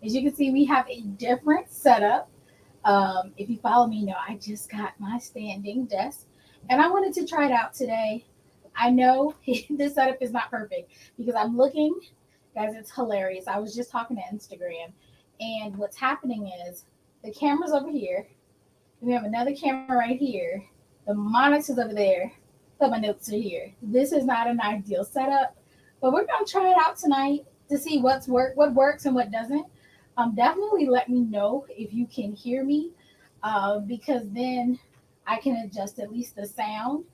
As you can see, we have a different setup. If you follow me, you know I just got my standing desk, and I wanted to try it out today. I know this setup is not perfect because I'm looking, guys. It's hilarious. I was just talking to Instagram, and what's happening is the camera's over here. We have another camera right here. The monitor's over there. But my notes are here. This is not an ideal setup, but we're gonna try it out tonight to see what works and what doesn't. Definitely let me know if you can hear me, because then I can adjust at least the sound,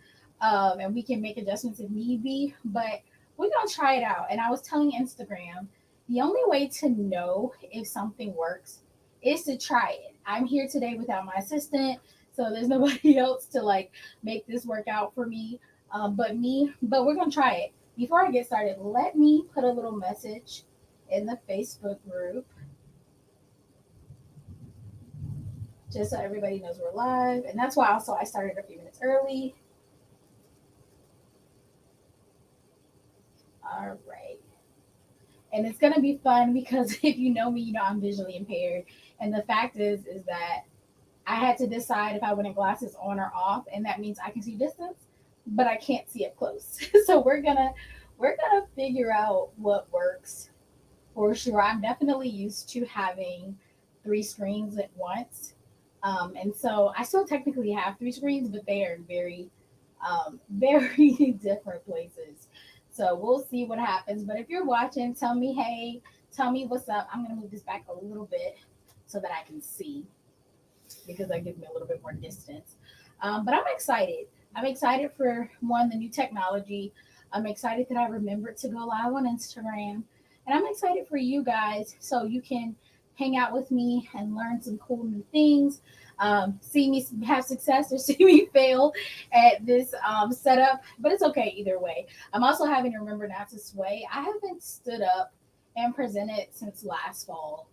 and we can make adjustments if need be. But we're gonna try it out. And I was telling Instagram, the only way to know if something works is to try it. I'm here today without my assistant, so there's nobody else to like make this work out for me, but me. But we're gonna try it. Before I get started, let me put a little message in the Facebook group just so everybody knows we're live. And that's why also I started a few minutes early. All right. And it's gonna be fun because if you know me, you know I'm visually impaired. And the fact is that I had to decide if I wanted glasses on or off, and that means I can see distance, but I can't see up close. So we're gonna figure out what works for sure. I'm definitely used to having three screens at once. And so I still technically have three screens, but they are very, very different places. So we'll see what happens. But if you're watching, tell me hey, tell me what's up. I'm gonna move this back a little bit so that I can see because that gives me a little bit more distance. But I'm excited. I'm excited for one, the new technology. I'm excited that I remembered to go live on Instagram. And I'm excited for you guys so you can hang out with me and learn some cool new things. See me have success or see me fail at this setup, but it's okay either way. I'm also having to remember not to sway. I haven't stood up and presented since last fall.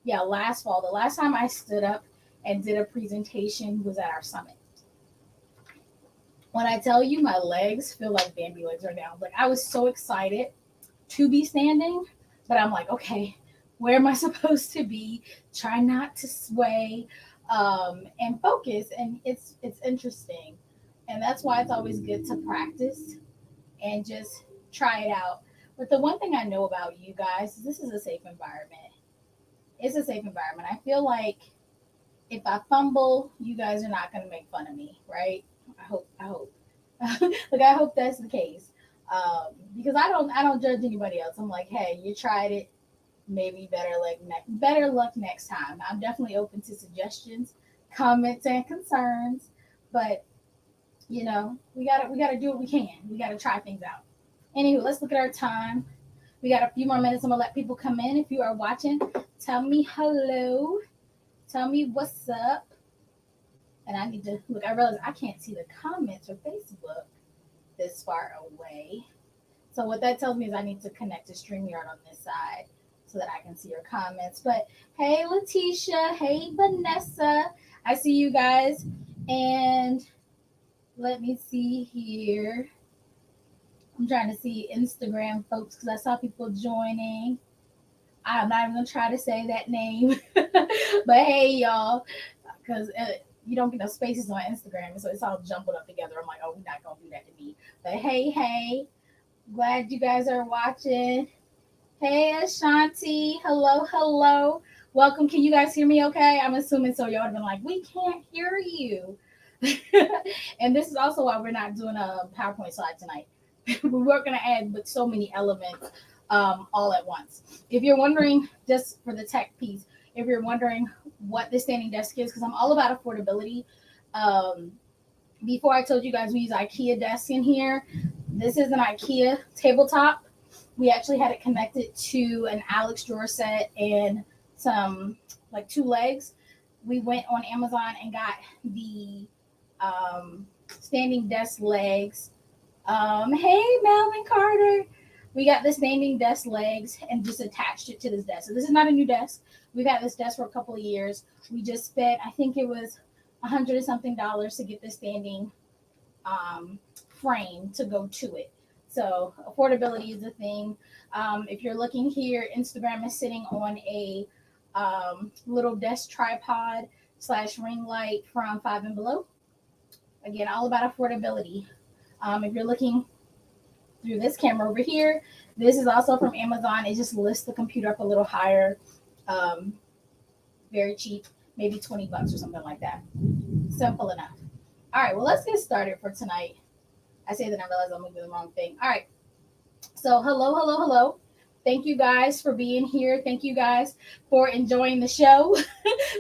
Yeah, last fall. The last time I stood up and did a presentation was at our summit. When I tell you my legs feel like Bambi legs right now, like I was so excited to be standing, but I'm like, okay, where am I supposed to be? Try not to sway, and focus. And it's interesting, and that's why it's always good to practice and just try it out. But the one thing I know about you guys is this is a safe environment. It's a safe environment. I feel like if I fumble, you guys are not going to make fun of me, right? I hope. Like I hope that's the case. Because I don't judge anybody else. I'm like, hey, you tried it. Maybe better luck next time. I'm definitely open to suggestions, comments, and concerns. But we gotta do what we can. We gotta try things out. Anywho, let's look at our time. We got a few more minutes. I'm gonna let people come in. If you are watching, tell me hello. Tell me what's up. And I need to look. I realize I can't see the comments for Facebook this far away. So what that tells me is I need to connect to StreamYard on this side so that I can see your comments. But hey, Letitia. Hey, Vanessa. I see you guys. And let me see here. I'm trying to see Instagram folks because I saw people joining. I'm not even gonna try to say that name, but hey, y'all, because you don't get no spaces on Instagram, so it's all jumbled up together. I'm like, oh, we're not gonna do that to me. But hey, glad you guys are watching. Hey, Ashanti, hello. Welcome. Can you guys hear me? Okay, I'm assuming so. Y'all have been like, we can't hear you. And this is also why we're not doing a PowerPoint slide tonight. We're going to add but so many elements all at once. If you're wondering, just for the tech piece, if you're wondering what the standing desk is, because I'm all about affordability. Um, Before I told you guys we use IKEA desks in here. This is an IKEA tabletop. We actually had it connected to an Alex drawer set and some like two legs. We went on Amazon and got the standing desk legs. Hey, Melvin Carter. We got the standing desk legs and just attached it to this desk. So this is not a new desk. We've had this desk for a couple of years. We just spent, I think it was $100 and something to get the standing frame to go to it. So affordability is a thing. If you're looking here, Instagram is sitting on a little desk tripod / ring light from Five and Below. Again, all about affordability. If you're looking through this camera over here, this is also from Amazon. It just lifts the computer up a little higher. Um, Very cheap, maybe $20 or something like that. Simple enough. All right, well, let's get started for tonight. I say that I realize I'm moving the wrong thing. All right, so hello, hello, hello. Thank you guys for being here. Thank you guys for enjoying the show.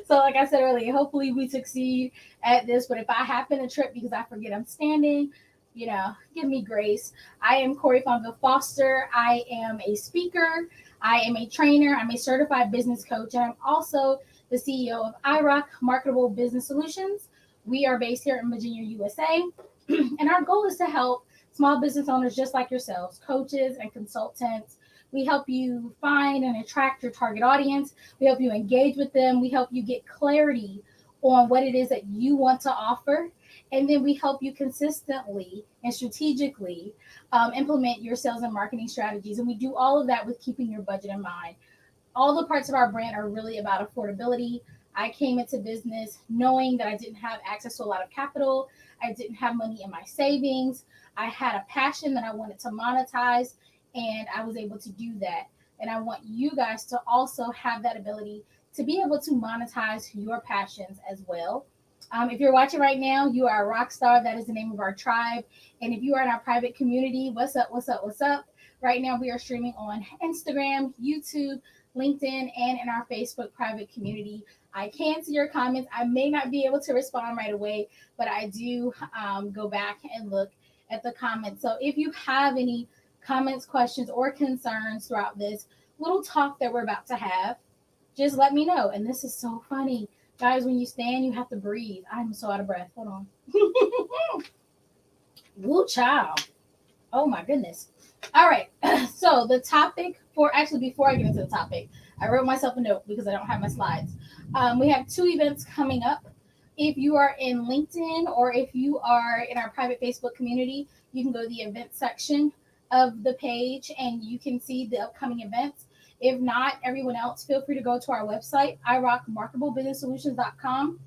So, like I said earlier, hopefully we succeed at this. But if I happen to trip because I forget I'm standing, give me grace. I am Corey Fonville Foster. I am a speaker. I am a trainer. I'm a certified business coach. And I'm also the CEO of iRock Marketable Business Solutions. We are based here in Virginia, USA. And our goal is to help small business owners just like yourselves, coaches and consultants. We help you find and attract your target audience. We help you engage with them. We help you get clarity on what it is that you want to offer. And then we help you consistently and strategically implement your sales and marketing strategies. And we do all of that with keeping your budget in mind. All the parts of our brand are really about affordability. I came into business knowing that I didn't have access to a lot of capital. I didn't have money in my savings. I had a passion that I wanted to monetize, and I was able to do that. And I want you guys to also have that ability to be able to monetize your passions as well. If you're watching right now, you are a rock star. That is the name of our tribe. And if you are in our private community, what's up, what's up, what's up? Right now, we are streaming on Instagram, YouTube, LinkedIn, and in our Facebook private community. I can see your comments. I may not be able to respond right away, but I do go back and look at the comments. So if you have any comments, questions, or concerns throughout this little talk that we're about to have, just let me know. And this is so funny. Guys, when you stand, you have to breathe. I'm so out of breath. Hold on. Woo child. Oh my goodness. All right. So the topic before I get into the topic, I wrote myself a note because I don't have my slides. We have 2 events coming up. If you are in LinkedIn or if you are in our private Facebook community, you can go to the event section of the page and you can see the upcoming events. If not, everyone else, feel free to go to our website, iRockMarketableBusinessSolutions.com.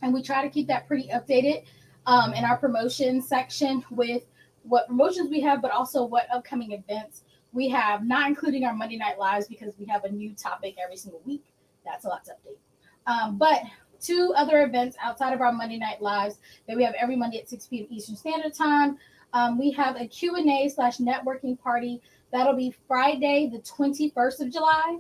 And we try to keep that pretty updated in our promotion section with what promotions we have, but also what upcoming events we have, not including our Monday Night Lives because we have a new topic every single week. That's a lot to update. But 2 other events outside of our Monday Night Lives that we have every Monday at 6 p.m. Eastern Standard Time. We have a Q&A / networking party. That'll be Friday, the 21st of July.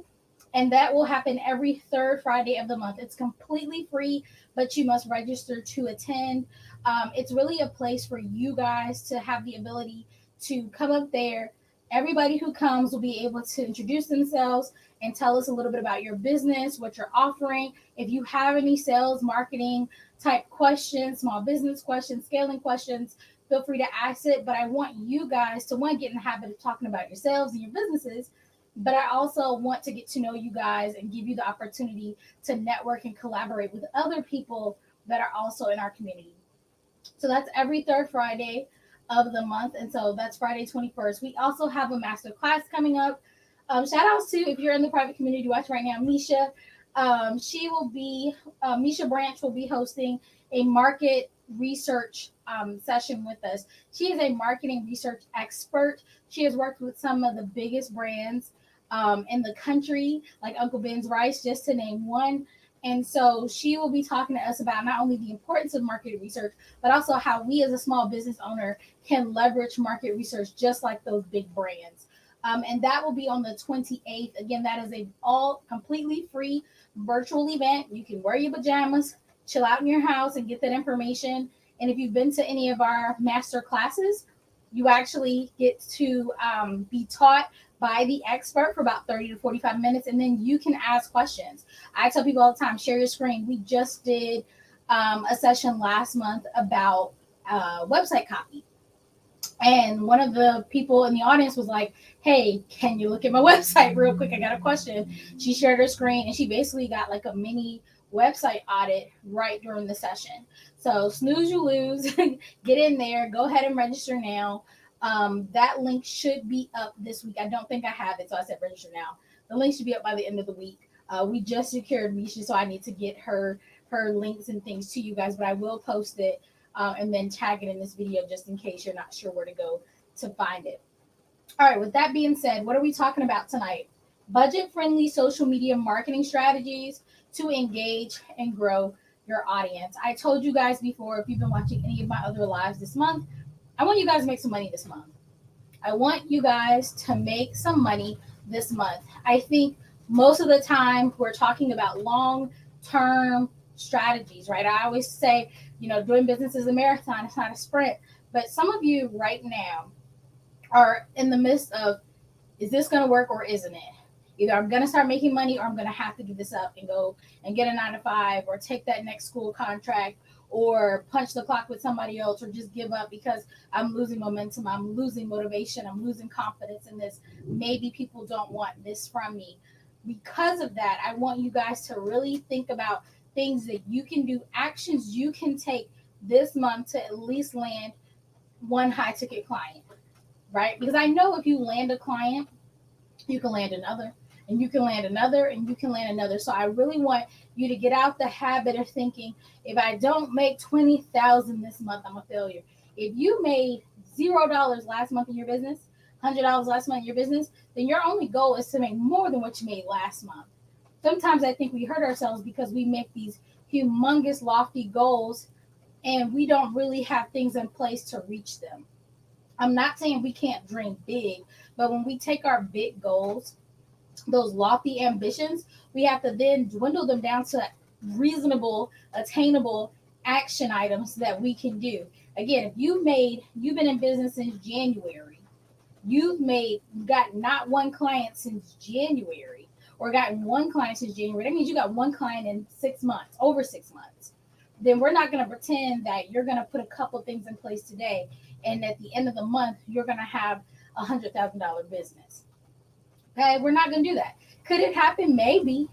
And that will happen every 3rd Friday of the month. It's completely free, but you must register to attend. It's really a place for you guys to have the ability to come up there. Everybody who comes will be able to introduce themselves and tell us a little bit about your business, what you're offering. If you have any sales, marketing type questions, small business questions, scaling questions, feel free to ask it. But I want you guys to, one, get in the habit of talking about yourselves and your businesses. But I also want to get to know you guys and give you the opportunity to network and collaborate with other people that are also in our community. So that's every 3rd Friday of the month. And so that's Friday 21st. We also have a master class coming up. Shout outs to, if you're in the private community watch right now, Misha. Misha Branch will be hosting a market research session with us. She is a marketing research expert. She has worked with some of the biggest brands in the country, like Uncle Ben's Rice, just to name one. And so she will be talking to us about not only the importance of market research, but also how we as a small business owner can leverage market research just like those big brands. And that will be on the 28th. Again, that is a all completely free virtual event. You can wear your pajamas, chill out in your house and get that information. And if you've been to any of our master classes, you actually get to be taught by the expert for about 30 to 45 minutes, and then you can ask questions. I tell people all the time, share your screen. We just did a session last month about website copy. And one of the people in the audience was like, hey, can you look at my website real quick? I got a question. She shared her screen, and she basically got like a mini website audit right during the session. So snooze, you lose. Get in there. Go ahead and register now. That link should be up this week. I don't think I have it, so I said register now. The link should be up by the end of the week. We just secured Misha, so I need to get her links and things to you guys, but I will post it and then tag it in this video just in case you're not sure where to go to find it. All right, with that being said, what are we talking about tonight? Budget friendly social media marketing strategies to engage and grow your audience. I told you guys before, if you've been watching any of my other lives this month, I want you guys to make some money this month. I want you guys to make some money this month. I think most of the time we're talking about long term strategies, right? I always say, doing business is a marathon, it's not a sprint. But some of you right now are in the midst of, is this going to work or isn't it? Either I'm going to start making money or I'm going to have to give this up and go and get a 9 to 5 or take that next school contract or punch the clock with somebody else or just give up because I'm losing momentum, I'm losing motivation, I'm losing confidence in this. Maybe people don't want this from me. Because of that, I want you guys to really think about things that you can do, actions you can take this month to at least land one high ticket client, right? Because I know if you land a client, you can land another, and you can land another, and you can land another. So I really want you to get out the habit of thinking, if I don't make 20,000 this month, I'm a failure. If you made $0 last month in your business, $100 last month in your business, then your only goal is to make more than what you made last month. Sometimes I think we hurt ourselves because we make these humongous, lofty goals, and we don't really have things in place to reach them. I'm not saying we can't dream big, but when we take our big goals, those lofty ambitions, we have to then dwindle them down to reasonable, attainable action items that we can do. Again, if you've been in business since January, got not one client since January, or gotten one client since January, that means you got one client in 6 months, over 6 months. Then we're not going to pretend that you're going to put a couple things in place today, and at the end of the month, you're going to have $100,000 business. Okay, we're not going to do that. Could it happen? Maybe,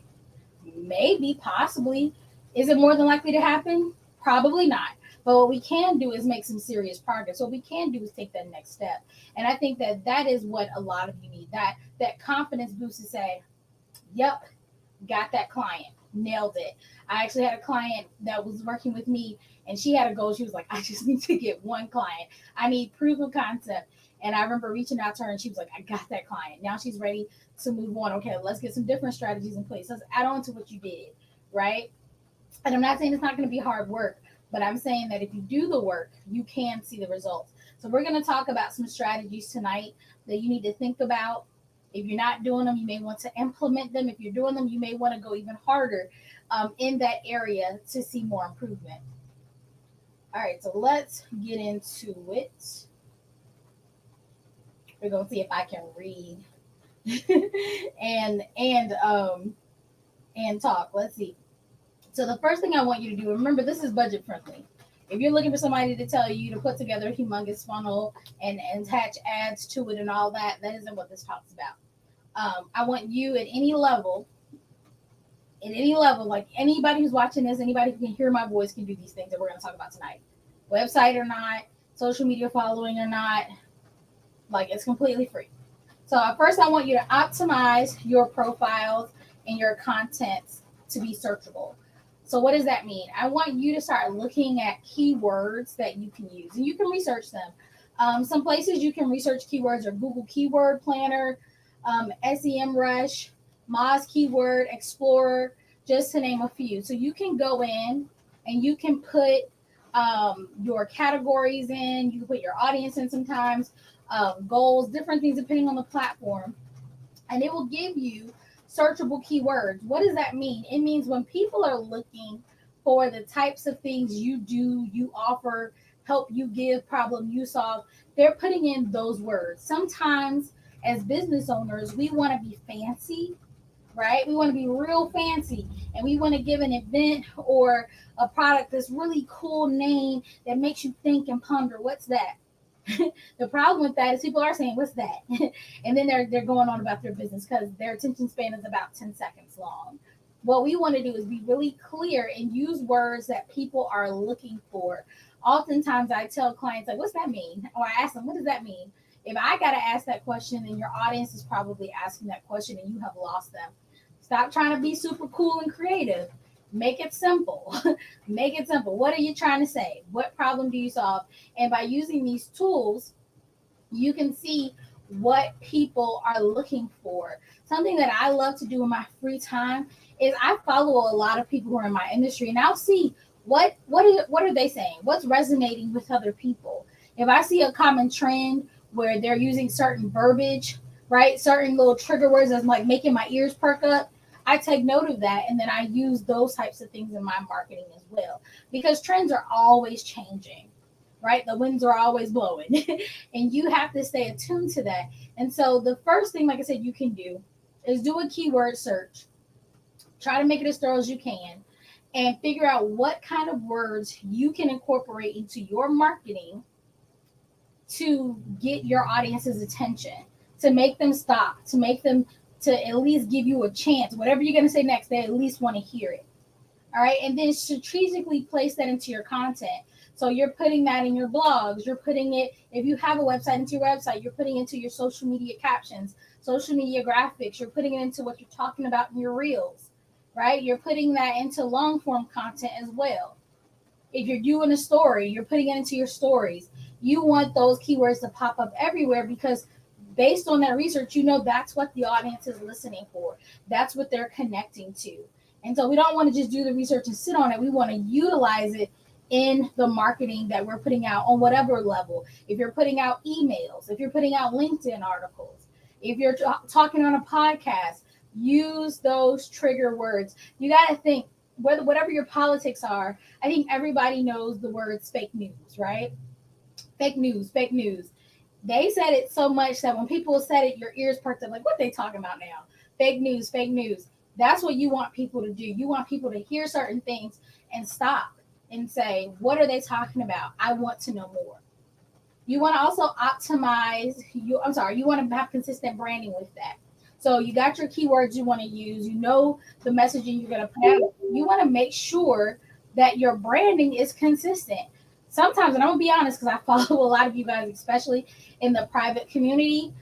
possibly. Is it more than likely to happen? Probably not. But what we can do is make some serious progress. What we can do is take that next step. And I think that is what a lot of you need. That confidence boost to say, yep, got that client, nailed it. I actually had a client that was working with me, and she had a goal. She was like, I just need to get one client. I need proof of concept. And I remember reaching out to her, and she was like, I got that client. Now she's ready to move on. Okay, let's get some different strategies in place. Let's add on to what you did, right? And I'm not saying it's not going to be hard work, but I'm saying that if you do the work, you can see the results. So we're going to talk about some strategies tonight that you need to think about. If you're not doing them, you may want to implement them. If you're doing them, you may want to go even harder in that area to see more improvement. All right, so let's get into it. We're going to see if I can read and talk. Let's see. So the first thing I want you to do, remember, this is budget friendly. If you're looking for somebody to tell you to put together a humongous funnel and attach ads to it and all that, that isn't what this talks about. I want you at any level, like anybody who's watching this, anybody who can hear my voice can do these things that we're going to talk about tonight. Website or not, social media following or not, like it's completely free. So first I want you to optimize your profiles and your contents to be searchable. So what does that mean? I want you to start looking at keywords that you can use, and you can research them. Some places you can research keywords are Google Keyword Planner, SEMrush, Moz Keyword Explorer, just to name a few. So you can go in and you can put your categories in, you can put your audience in sometimes, goals, different things depending on the platform, and it will give you searchable keywords. What does that mean? It means when people are looking for the types of things you do, you offer, help you give, problem you solve, they're putting in those words. Sometimes as business owners, we want to be fancy, right? We want to be real fancy, and we want to give an event or a product this really cool name that makes you think and ponder, what's that? The problem with that is people are saying, what's that? And then they're going on about their business because their attention span is about 10 seconds long. What we want to do is be really clear and use words that people are looking for. Oftentimes I tell clients, like, what's that mean? Or I ask them, what does that mean? If I got to ask that question, then your audience is probably asking that question and you have lost them. Stop trying to be super cool and creative. Make it simple. Make it simple. What are you trying to say? What problem do you solve? And by using these tools, you can see what people are looking for. Something that I love to do in my free time is I follow a lot of people who are in my industry, and I'll see what are they saying? What's resonating with other people? If I see a common trend where they're using certain verbiage, right? Certain little trigger words that's like making my ears perk up, I take note of that and then I use those types of things in my marketing as well. Because trends are always changing, right? The winds are always blowing. And you have to stay attuned to that. And so the first thing, like I said, you can do is do a keyword search. Try to make it as thorough as you can and figure out what kind of words you can incorporate into your marketing to get your audience's attention, to make them stop, to make them to at least give you a chance. Whatever you're going to say next, they at least want to hear it. All right. And then strategically place that into your content. So you're putting that in your blogs, you're putting it, if you have a website, into your website, you're putting it into your social media captions, social media graphics, you're putting it into what you're talking about in your reels, right? You're putting that into long form content as well. If you're doing a story, you're putting it into your stories. You want those keywords to pop up everywhere because based on that research, you know that's what the audience is listening for. That's what they're connecting to. And so we don't want to just do the research and sit on it. We want to utilize it in the marketing that we're putting out on whatever level. If you're putting out emails, if you're putting out LinkedIn articles, if you're talking on a podcast, use those trigger words. You got to think, whatever your politics are, I think everybody knows the words fake news, right? Fake news, fake news. They said it so much that when people said it, your ears perked up like, what they talking about now? Fake news, fake news. That's what you want people to do. You want people to hear certain things and stop and say, what are they talking about? I want to know more. You want to also optimize you want to have consistent branding with that. So you got your keywords you want to use, you know the messaging you're going to put out. You want to make sure that your branding is consistent. Sometimes, and I'm gonna be honest, because I follow a lot of you guys, especially in the private community,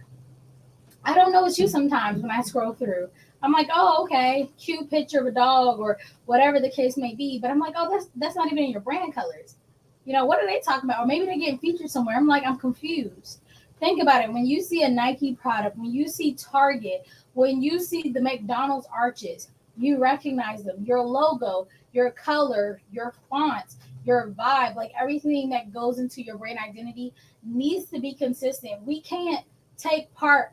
I don't know it's you sometimes when I scroll through. I'm like, oh, okay, cute picture of a dog or whatever the case may be. But I'm like, oh, that's not even in your brand colors. You know, what are they talking about? Or maybe they're getting featured somewhere. I'm like, I'm confused. Think about it. When you see a Nike product, when you see Target, when you see the McDonald's arches, you recognize them. Your logo, your color, your fonts, your vibe, like everything that goes into your brand identity needs to be consistent. We can't take part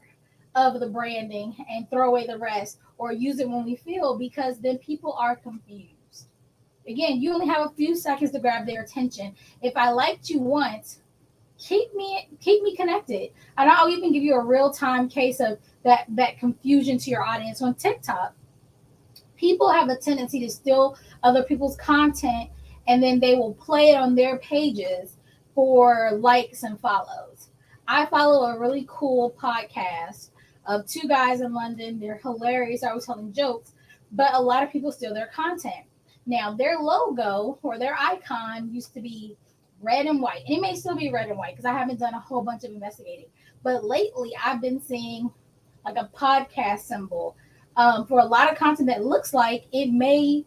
of the branding and throw away the rest or use it when we feel, because then people are confused. Again, you only have a few seconds to grab their attention. If I liked you once, keep me connected. And I'll even give you a real-time case of that confusion to your audience on TikTok. People have a tendency to steal other people's content and then they will play it on their pages for likes and follows. I follow a really cool podcast of two guys in London. They're hilarious. I was telling jokes, but a lot of people steal their content. Now, their logo or their icon used to be red and white. And it may still be red and white because I haven't done a whole bunch of investigating. But lately, I've been seeing like a podcast symbol for a lot of content that looks like it may,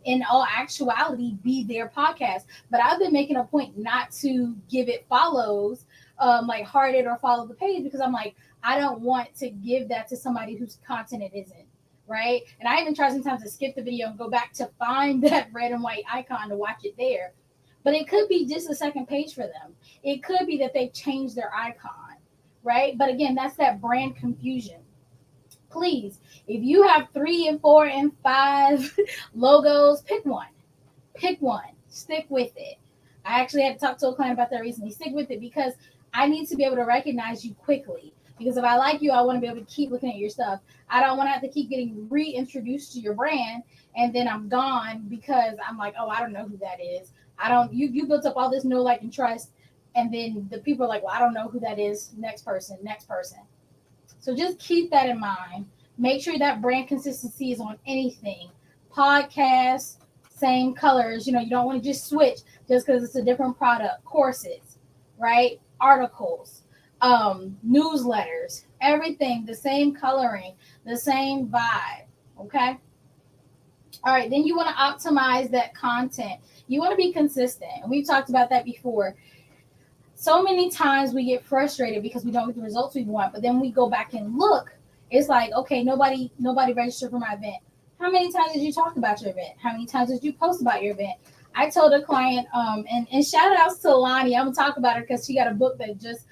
in all actuality, be their podcast. But I've been making a point not to give it follows, like heart it or follow the page, because I'm like, I don't want to give that to somebody whose content it isn't. Right. And I even try sometimes to skip the video and go back to find that red and white icon to watch it there. But it could be just a second page for them. It could be that they've changed their icon. Right. But again, that's that brand confusion. Please, if you have 3 and 4 and 5 logos, pick one. Pick one. Stick with it. I actually had to talk to a client about that recently. Stick with it because I need to be able to recognize you quickly. Because if I like you, I want to be able to keep looking at your stuff. I don't want to have to keep getting reintroduced to your brand and then I'm gone because I'm like, oh, I don't know who that is. You built up all this know, like, and trust. And then the people are like, well, I don't know who that is. Next person. So just keep that in mind. Make sure that brand consistency is on anything. Podcasts, same colors. You don't want to just switch just because it's a different product. Courses, right? Articles, newsletters, everything, the same coloring, the same vibe, Okay. All right. Then you want to optimize that content. You want to be consistent. And we've talked about that before. So many times we get frustrated because we don't get the results we want, but then we go back and look. It's like, okay, nobody registered for my event. How many times did you talk about your event? How many times did you post about your event? I told a client, and shout outs to Lonnie. I'm gonna talk about her because she got a book that just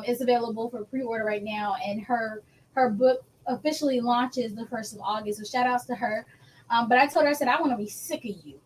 is available for pre-order right now, and her book officially launches the 1st of August. So shout outs to her. But I told her, I said, I want to be sick of you.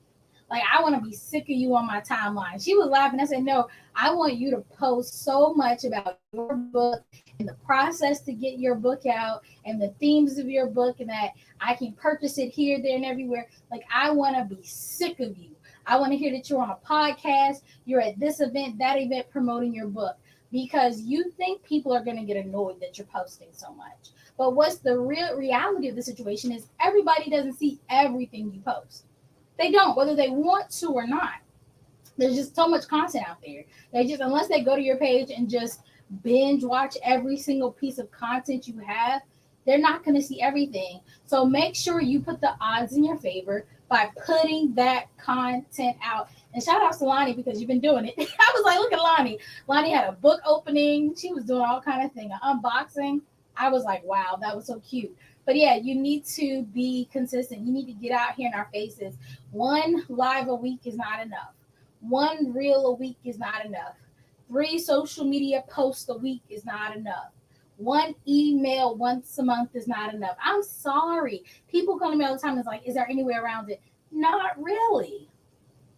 Like, I want to be sick of you on my timeline. She was laughing. I said, no, I want you to post so much about your book and the process to get your book out and the themes of your book, and that I can purchase it here, there, and everywhere. Like, I want to be sick of you. I want to hear that you're on a podcast, you're at this event, that event, promoting your book, because you think people are going to get annoyed that you're posting so much. But what's the real reality of the situation is everybody doesn't see everything you post. They don't, whether they want to or not. There's just so much content out there. They just, unless they go to your page and just binge watch every single piece of content you have, they're not going to see everything. So make sure you put the odds in your favor by putting that content out. And shout out to Lonnie because you've been doing it. I was like, look at Lonnie. Lonnie had a book opening. She was doing all kind of thing, an unboxing. I was like, wow, that was so cute. But yeah, you need to be consistent. You need to get out here in our faces. One live a week is not enough. One reel a week is not enough. 3 social media posts a week is not enough. One email once a month is not enough. I'm sorry. People come to me all the time and it's like, is there any way around it? Not really.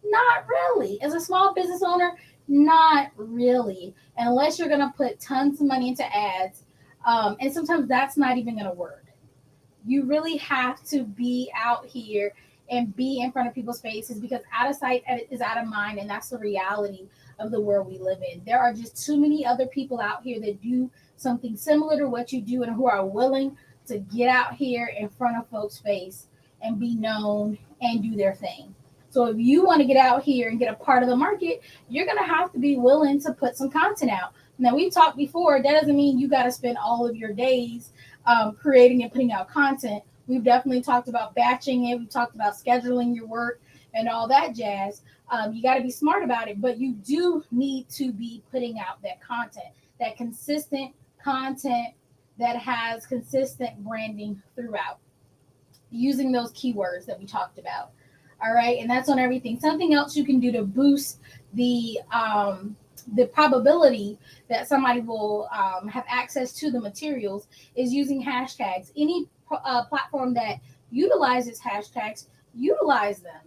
Not really. As a small business owner, not really. Unless you're going to put tons of money into ads. And sometimes that's not even going to work. You really have to be out here and be in front of people's faces, because out of sight is out of mind, and that's the reality of the world we live in. There are just too many other people out here that do something similar to what you do and who are willing to get out here in front of folks' face and be known and do their thing. So if you want to get out here and get a part of the market, you're going to have to be willing to put some content out. Now, we've talked before, that doesn't mean you got to spend all of your days creating and putting out content. We've definitely talked about batching it. We've talked about scheduling your work and all that jazz. You got to be smart about it, but you do need to be putting out that content, that consistent content that has consistent branding throughout, using those keywords that we talked about. All right, and that's on everything. Something else you can do to boost the probability that somebody will have access to the materials is using hashtags. Any platform that utilizes hashtags, utilize them.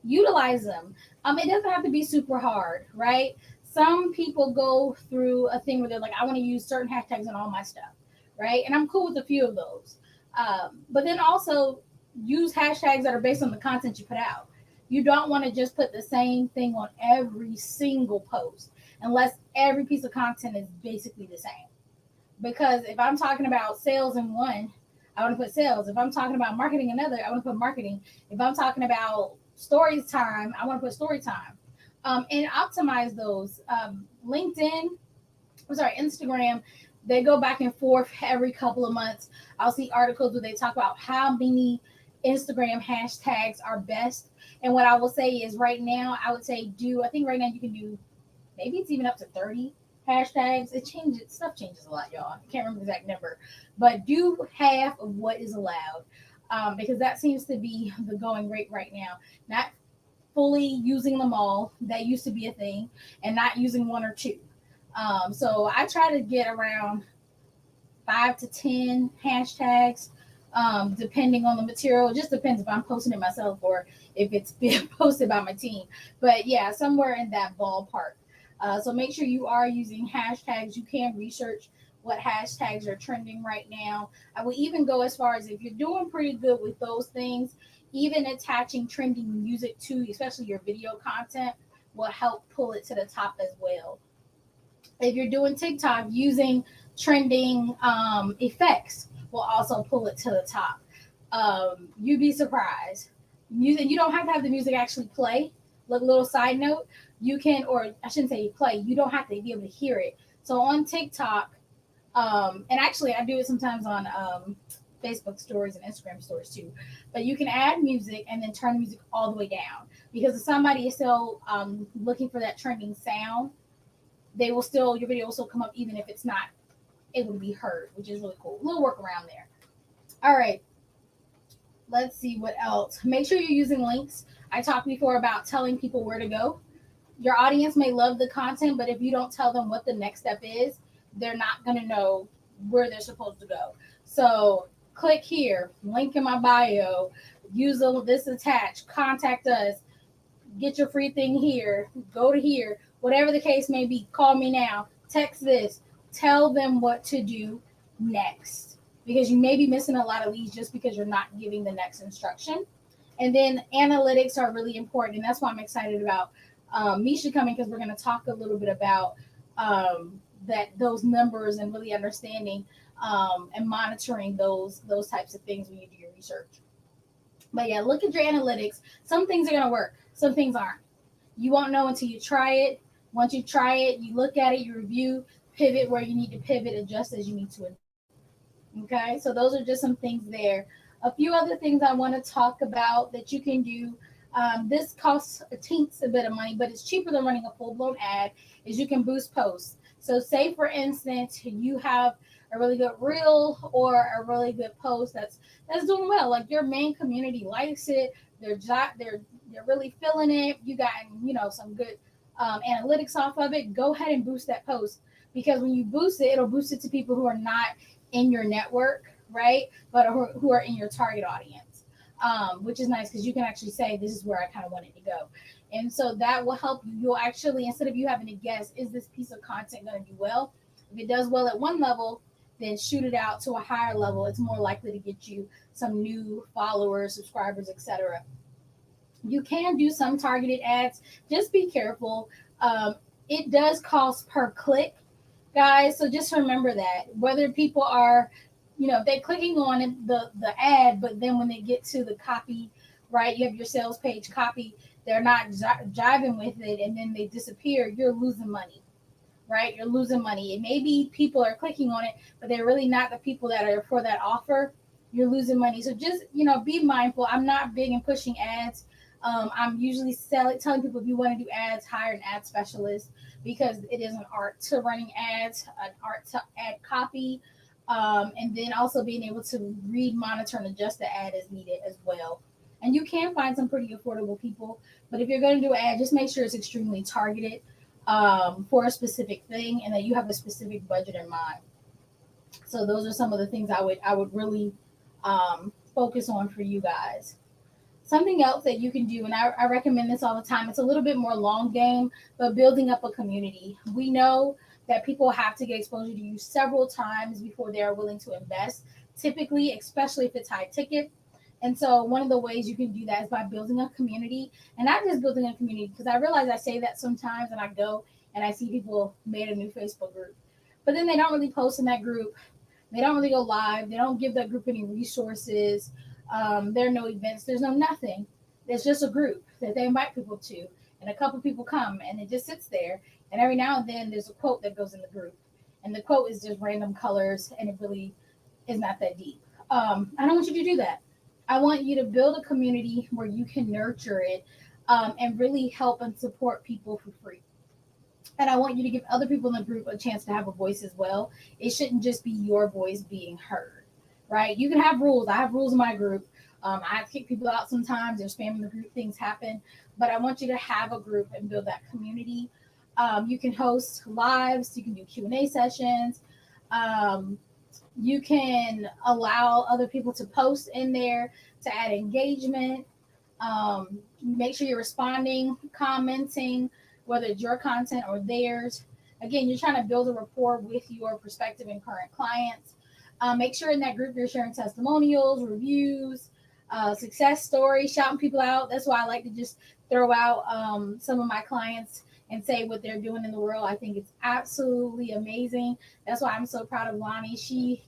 Utilize them. It doesn't have to be super hard, right? Some people go through a thing where they're like, I want to use certain hashtags on all my stuff, right? And I'm cool with a few of those. But then also use hashtags that are based on the content you put out. You don't want to just put the same thing on every single post unless every piece of content is basically the same. Because if I'm talking about sales in one, I want to put sales. If I'm talking about marketing another, I want to put marketing. If I'm talking about stories time, I want to put story time. And optimize those. Instagram, they go back and forth every couple of months. I'll see articles where they talk about how many Instagram hashtags are best. And what I will say is right now, I would say I think right now you can do, maybe it's even up to 30 hashtags. It changes, stuff changes a lot, y'all. I can't remember the exact number, but do half of what is allowed, because that seems to be the going rate right now. Not fully using them all. That used to be a thing, and not using one or two. So I try to get around 5 to 10 hashtags, depending on the material. It just depends if I'm posting it myself or if it's being posted by my team. But yeah, somewhere in that ballpark. So make sure you are using hashtags. You can research what hashtags are trending right now. I will even go as far as, if you're doing pretty good with those things, even attaching trending music to, especially your video content, will help pull it to the top as well. If you're doing TikTok, using trending effects will also pull it to the top. You'd be surprised. Music, you don't have to have the music actually play. Look, little side note, you can, or I shouldn't say you play, you don't have to be able to hear it. So on TikTok, and actually I do it sometimes on Facebook stories and Instagram stories too. But you can add music and then turn the music all the way down, because if somebody is still looking for that trending sound, they will still, your video will still come up even if it's not able to be heard, which is really cool. A little workaround there. All right, let's see what else. Make sure you're using links. I talked before about telling people where to go. Your audience may love the content, but if you don't tell them what the next step is, they're not going to know where they're supposed to go. So click here, link in my bio, use this attached, contact us, get your free thing here, go to here, whatever the case may be. Call me now, text this, tell them what to do next, because you may be missing a lot of leads just because you're not giving the next instruction. And then analytics are really important, and that's why I'm excited about Misha coming, because we're going to talk a little bit about those numbers and really understanding and monitoring those types of things when you do your research. But yeah, look at your analytics. Some things are going to work, some things aren't. You won't know until you try it. Once you try it, you look at it, you review, pivot where you need to pivot, adjust as you need to. Okay, so those are just some things there. A few other things I want to talk about that you can do. This costs a bit of money, but it's cheaper than running a full-blown ad, is you can boost posts. So say, for instance, you have a really good reel or a really good post that's doing well. Like your main community likes it. They're really feeling it. You got some good analytics off of it. Go ahead and boost that post, because when you boost it, it'll boost it to people who are not in your network, right? But who are in your target audience, which is nice, because you can actually say, this is where I kind of wanted to go. And so that will help you. You'll actually, instead of you having to guess, is this piece of content going to do well? If it does well at one level, then shoot it out to a higher level. It's more likely to get you some new followers, subscribers, etc. You can do some targeted ads. Just be careful. It does cost per click, guys. So just remember that. Whether people are, if they're clicking on the ad, but then when they get to the copy, right, you have your sales page copy, they're not jiving with it, and then they disappear, you're losing money, right? You're losing money. It may be people are clicking on it, but they're really not the people that are for that offer. You're losing money. So just, be mindful. I'm not big in pushing ads. I'm usually telling people, if you want to do ads, hire an ad specialist, because it is an art to running ads, an art to add copy, and then also being able to read, monitor, and adjust the ad as needed as well. And you can find some pretty affordable people, but if you're going to do an ad, just make sure it's extremely targeted for a specific thing, and that you have a specific budget in mind. So those are some of the things I would really focus on for you guys. Something else that you can do, and I recommend this all the time, it's a little bit more long game, but building up a community. We know that people have to get exposure to you several times before they are willing to invest, typically, especially if it's high ticket. And so one of the ways you can do that is by building a community, and not just building a community, because I realize I say that sometimes and I go and I see people made a new Facebook group, but then they don't really post in that group. They don't really go live. They don't give that group any resources. There are no events. There's no nothing. There's just a group that they invite people to, and a couple people come, and it just sits there. And every now and then there's a quote that goes in the group, and the quote is just random colors, and it really is not that deep. I don't want you to do that. I want you to build a community where you can nurture it and really help and support people for free. And I want you to give other people in the group a chance to have a voice as well. It shouldn't just be your voice being heard, right? You can have rules. I have rules in my group. I have to kick people out sometimes. They're spamming the group. Things happen. But I want you to have a group and build that community. You can host lives. You can do Q&A sessions. You can allow other people to post in there to add engagement. Make sure you're responding, commenting, whether it's your content or theirs. Again, you're trying to build a rapport with your prospective and current clients. Make sure in that group you're sharing testimonials, reviews, success stories, shouting people out. That's why I like to just throw out some of my clients and say what they're doing in the world. I think it's absolutely amazing. That's why I'm so proud of Lonnie. She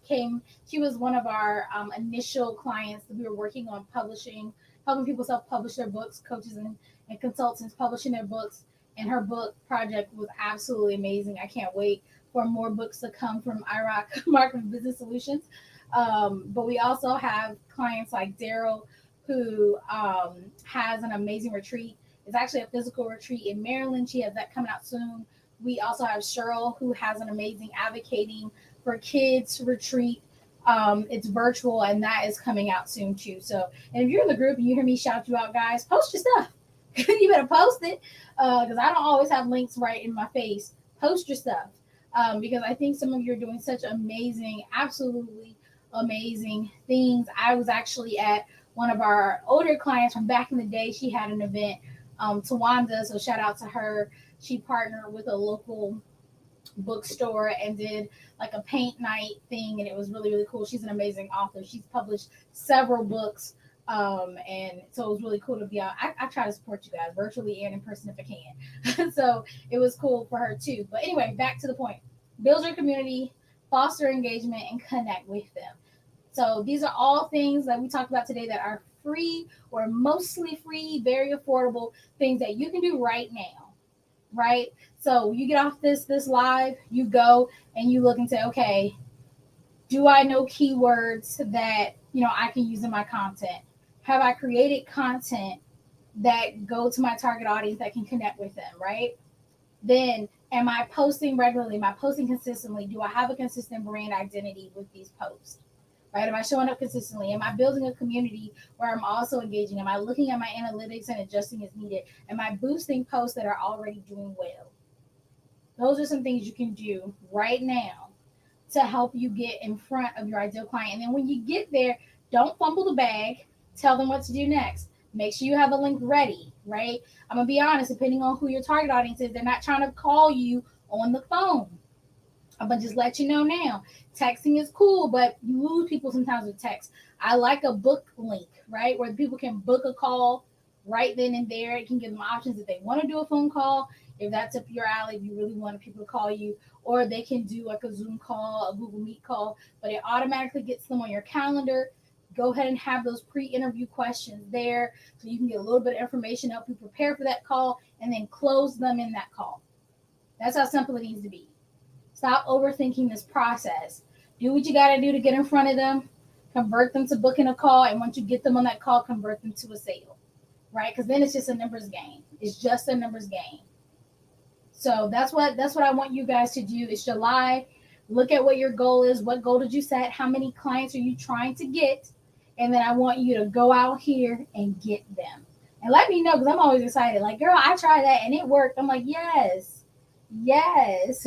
was one of our initial clients that we were working on publishing, helping people self-publish their books, coaches and consultants publishing their books. And her book project was absolutely amazing. I can't wait for more books to come from IROC Marketing Business Solutions. But we also have clients like Daryl, who has an amazing retreat. It's actually a physical retreat in Maryland. She has that coming out soon. We also have Cheryl, who has an amazing advocating for kids retreat. It's virtual, and that is coming out soon too. So, and if you're in the group and you hear me shout you out, guys, post your stuff. You better post it, because I don't always have links right in my face. Post your stuff, because I think some of you are doing such amazing, absolutely amazing things. I was actually at one of our older clients from back in the day. She had an event, Tawanda, so shout out to her. She partnered with a local bookstore and did like a paint night thing, and it was really, really cool. She's an amazing author. She's published several books, and so it was really cool to be out. I try to support you guys virtually and in person if I can. So it was cool for her too. But anyway, back to the point: build your community, foster engagement, and connect with them. So these are all things that we talked about today that are free or mostly free, very affordable things that you can do right now, right? So you get off this live, you go and you look and say, okay, do I know keywords that I can use in my content? Have I created content that go to my target audience that can connect with them, right? Then am I posting regularly? Am I posting consistently? Do I have a consistent brand identity with these posts? Right? Am I showing up consistently? Am I building a community where I'm also engaging? Am I looking at my analytics and adjusting as needed? Am I boosting posts that are already doing well? Those are some things you can do right now to help you get in front of your ideal client. And then when you get there, don't fumble the bag. Tell them what to do next. Make sure you have a link ready, right? I'm going to be honest, depending on who your target audience is, they're not trying to call you on the phone. I'm going to just let you know now. Texting is cool, but you lose people sometimes with text. I like a book link, right? Where people can book a call right then and there. It can give them options if they want to do a phone call, if that's up your alley, if you really want people to call you, or they can do like a Zoom call, a Google Meet call, but it automatically gets them on your calendar. Go ahead and have those pre-interview questions there so you can get a little bit of information, help you prepare for that call, and then close them in that call. That's how simple it needs to be. Stop overthinking this process. Do what you got to do to get in front of them, convert them to booking a call, and once you get them on that call, convert them to a sale, right? Because then it's just a numbers game. It's just a numbers game. So that's what I want you guys to do. It's July. Look at what your goal is. What goal did you set? How many clients are you trying to get? And then I want you to go out here and get them. And let me know, because I'm always excited. Like, girl, I tried that and it worked. I'm like, yes, yes.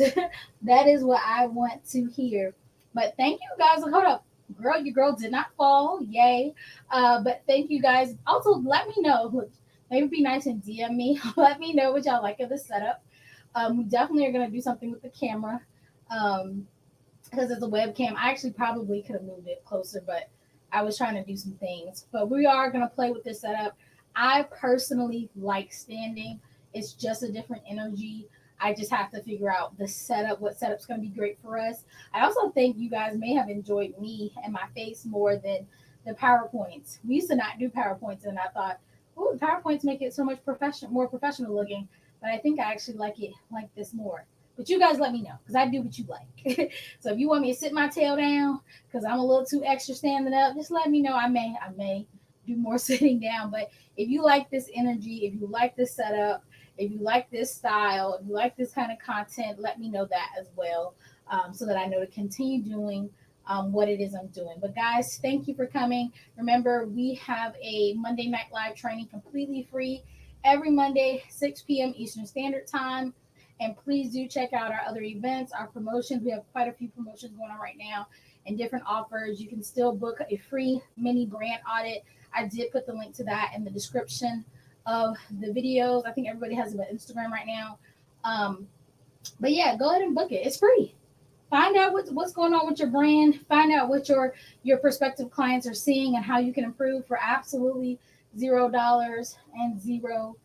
That is what I want to hear. But thank you guys. Hold up. Girl, your girl did not fall. Yay. But thank you guys. Also, let me know. Look, maybe be nice and DM me. Let me know what y'all like of the setup. We definitely are going to do something with the camera, because it's a webcam. I actually probably could have moved it closer, but I was trying to do some things. But we are going to play with this setup. I personally like standing. It's just a different energy. I just have to figure out the setup, what setup's going to be great for us. I also think you guys may have enjoyed me and my face more than the PowerPoints. We used to not do PowerPoints, and I thought, oh, the PowerPoints make it so much more professional looking. But I think I actually like it like this more. But you guys let me know, because I do what you like. So if you want me to sit my tail down because I'm a little too extra standing up, just let me know. I may do more sitting down. But if you like this energy, if you like this setup, if you like this style, if you like this kind of content, let me know that as well, so that I know to continue doing what it is I'm doing. But guys, thank you for coming. Remember, we have a Monday Night Live training completely free every Monday, 6 p.m. Eastern Standard Time. And please do check out our other events, our promotions. We have quite a few promotions going on right now and different offers. You can still book a free mini brand audit. I did put the link to that in the description of the videos. I think everybody has it on Instagram right now. But yeah, go ahead and book it. It's free. Find out what's going on with your brand. Find out what your prospective clients are seeing and how you can improve for absolutely $0 and 0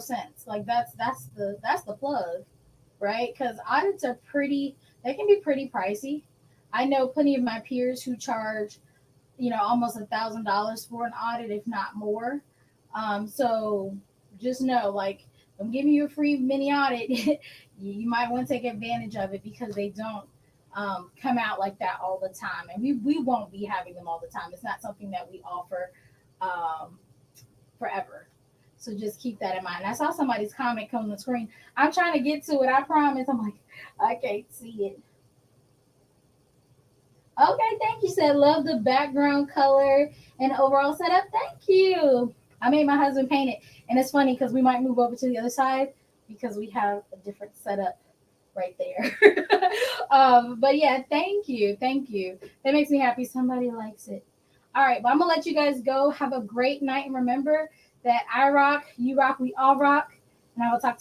cents. Like that's the plug, right? Because audits are they can be pretty pricey. I know plenty of my peers who charge almost $1,000 for an audit, if not more. So just know, like, I'm giving you a free mini audit. You might want to take advantage of it, because they don't come out like that all the time. And we won't be having them all the time. It's not something that we offer um, forever. So just keep that in mind. I saw somebody's comment come on the screen. I'm trying to get to it. I promise. I'm like, I can't see it. Okay, thank you. Said love the background color and overall setup. Thank you. I made my husband paint it, and it's funny because we might move over to the other side because we have a different setup right there. But yeah, thank you. That makes me happy. Somebody likes it. All right, but I'm gonna let you guys go. Have a great night, and remember that I rock, you rock, we all rock. And I will talk to you